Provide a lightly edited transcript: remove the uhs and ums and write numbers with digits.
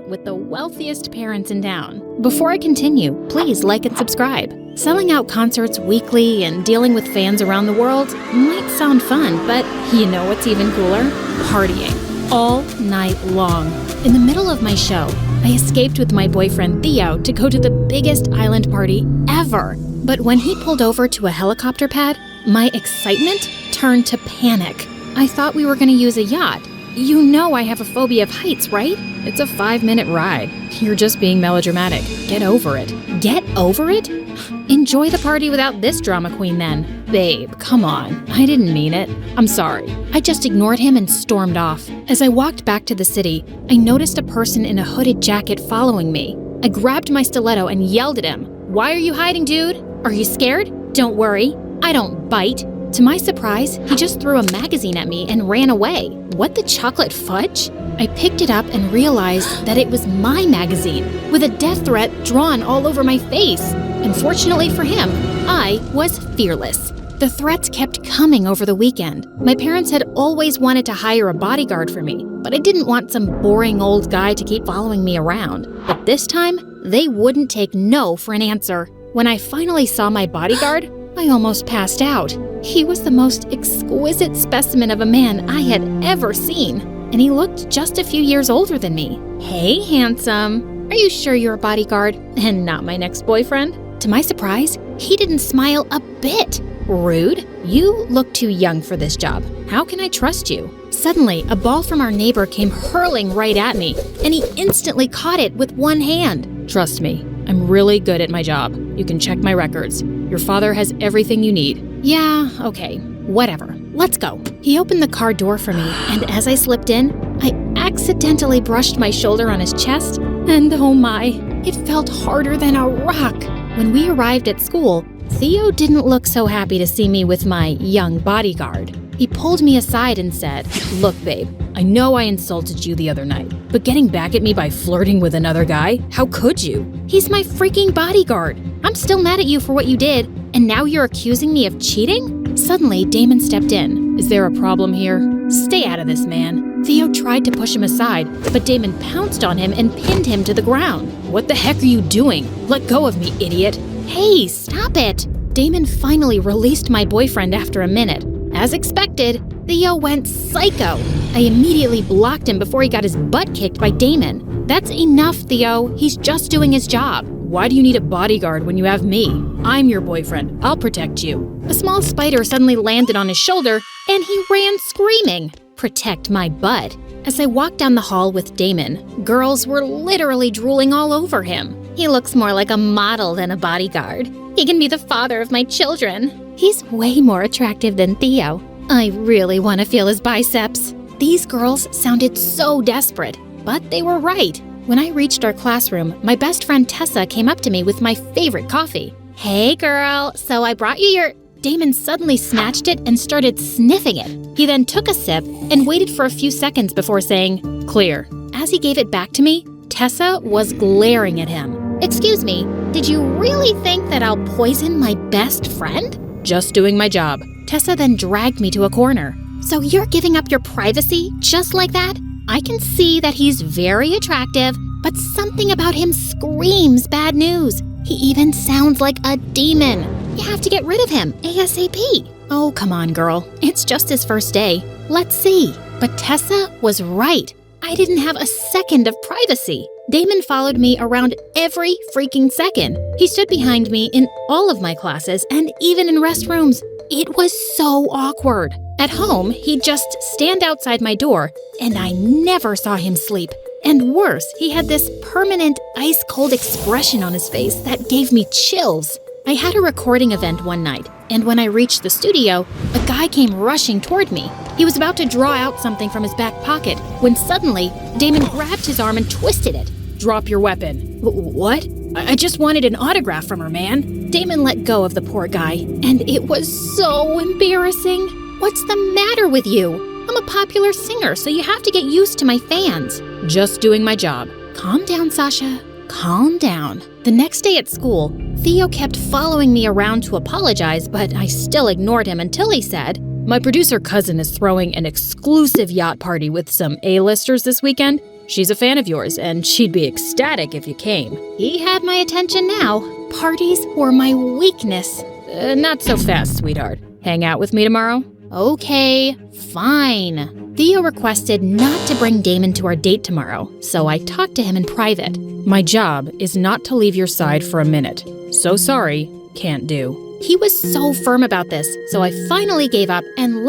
with the wealthiest parents in town. Before I continue, please like and subscribe. Selling out concerts weekly and dealing with fans around the world might sound fun, but you know what's even cooler? Partying. All night long. In the middle of my show, I escaped with my boyfriend Theo to go to the biggest island party ever. But when he pulled over to a helicopter pad, my excitement turned to panic. I thought we were going to use a yacht. You know I have a phobia of heights, right? It's a 5-minute ride. You're just being melodramatic. Get over it. Get over it? Enjoy the party without this drama queen then. Babe, come on. I didn't mean it. I'm sorry. I just ignored him and stormed off. As I walked back to the city, I noticed a person in a hooded jacket following me. I grabbed my stiletto and yelled at him. Why are you hiding, dude? Are you scared? Don't worry. I don't bite. To my surprise, he just threw a magazine at me and ran away. What the chocolate fudge? I picked it up and realized that it was my magazine, with a death threat drawn all over my face. Unfortunately for him, I was fearless. The threats kept coming over the weekend. My parents had always wanted to hire a bodyguard for me, but I didn't want some boring old guy to keep following me around. But this time, they wouldn't take no for an answer. When I finally saw my bodyguard, I almost passed out. He was the most exquisite specimen of a man I had ever seen, and he looked just a few years older than me. Hey, handsome. Are you sure you're a bodyguard and not my next boyfriend? To my surprise, he didn't smile a bit. Rude. You look too young for this job. How can I trust you? Suddenly, a ball from our neighbor came hurling right at me, and he instantly caught it with one hand. Trust me, I'm really good at my job. You can check my records. Your father has everything you need. Yeah, okay, whatever. Let's go. He opened the car door for me, and as I slipped in, I accidentally brushed my shoulder on his chest, and oh my, it felt harder than a rock. When we arrived at school, Theo didn't look so happy to see me with my young bodyguard. He pulled me aside and said, Look, babe, I know I insulted you the other night, but getting back at me by flirting with another guy, how could you? He's my freaking bodyguard. I'm still mad at you for what you did, and now you're accusing me of cheating? Suddenly, Damon stepped in. Is there a problem here? Stay out of this, man. Theo tried to push him aside, but Damon pounced on him and pinned him to the ground. What the heck are you doing? Let go of me, idiot. Hey, stop it. Damon finally released my boyfriend after a minute. As expected, Theo went psycho. I immediately blocked him before he got his butt kicked by Damon. That's enough, Theo. He's just doing his job. Why do you need a bodyguard when you have me? I'm your boyfriend. I'll protect you. A small spider suddenly landed on his shoulder, and he ran screaming. Protect my butt. As I walked down the hall with Damon, girls were literally drooling all over him. He looks more like a model than a bodyguard. He can be the father of my children. He's way more attractive than Theo. I really want to feel his biceps. These girls sounded so desperate, but they were right. When I reached our classroom, my best friend Tessa came up to me with my favorite coffee. Hey girl, so I brought you your... Damon suddenly snatched it and started sniffing it. He then took a sip and waited for a few seconds before saying, Clear. As he gave it back to me, Tessa was glaring at him. Excuse me, did you really think that I'll poison my best friend? Just doing my job. Tessa then dragged me to a corner. So you're giving up your privacy just like that? I can see that he's very attractive, but something about him screams bad news. He even sounds like a demon. You have to get rid of him ASAP. Oh, come on, girl. It's just his first day. Let's see. But Tessa was right. I didn't have a second of privacy. Damon followed me around every freaking second. He stood behind me in all of my classes and even in restrooms. It was so awkward. At home, he'd just stand outside my door, and I never saw him sleep. And worse, he had this permanent ice-cold expression on his face that gave me chills. I had a recording event one night, and when I reached the studio, a guy came rushing toward me. He was about to draw out something from his back pocket when suddenly, Damon grabbed his arm and twisted it. Drop your weapon. What? I just wanted an autograph from her, man. Damon let go of the poor guy, and it was so embarrassing. What's the matter with you? I'm a popular singer, so you have to get used to my fans. Just doing my job. Calm down, Sasha. Calm down. The next day at school, Theo kept following me around to apologize, but I still ignored him until he said, My producer cousin is throwing an exclusive yacht party with some A-listers this weekend. She's a fan of yours, and she'd be ecstatic if you came. He had my attention now. Parties were my weakness. Not so fast, sweetheart. Hang out with me tomorrow? Okay, fine. Theo requested not to bring Damon to our date tomorrow, so I talked to him in private. My job is not to leave your side for a minute. So sorry, can't do. He was so firm about this, so I finally gave up and let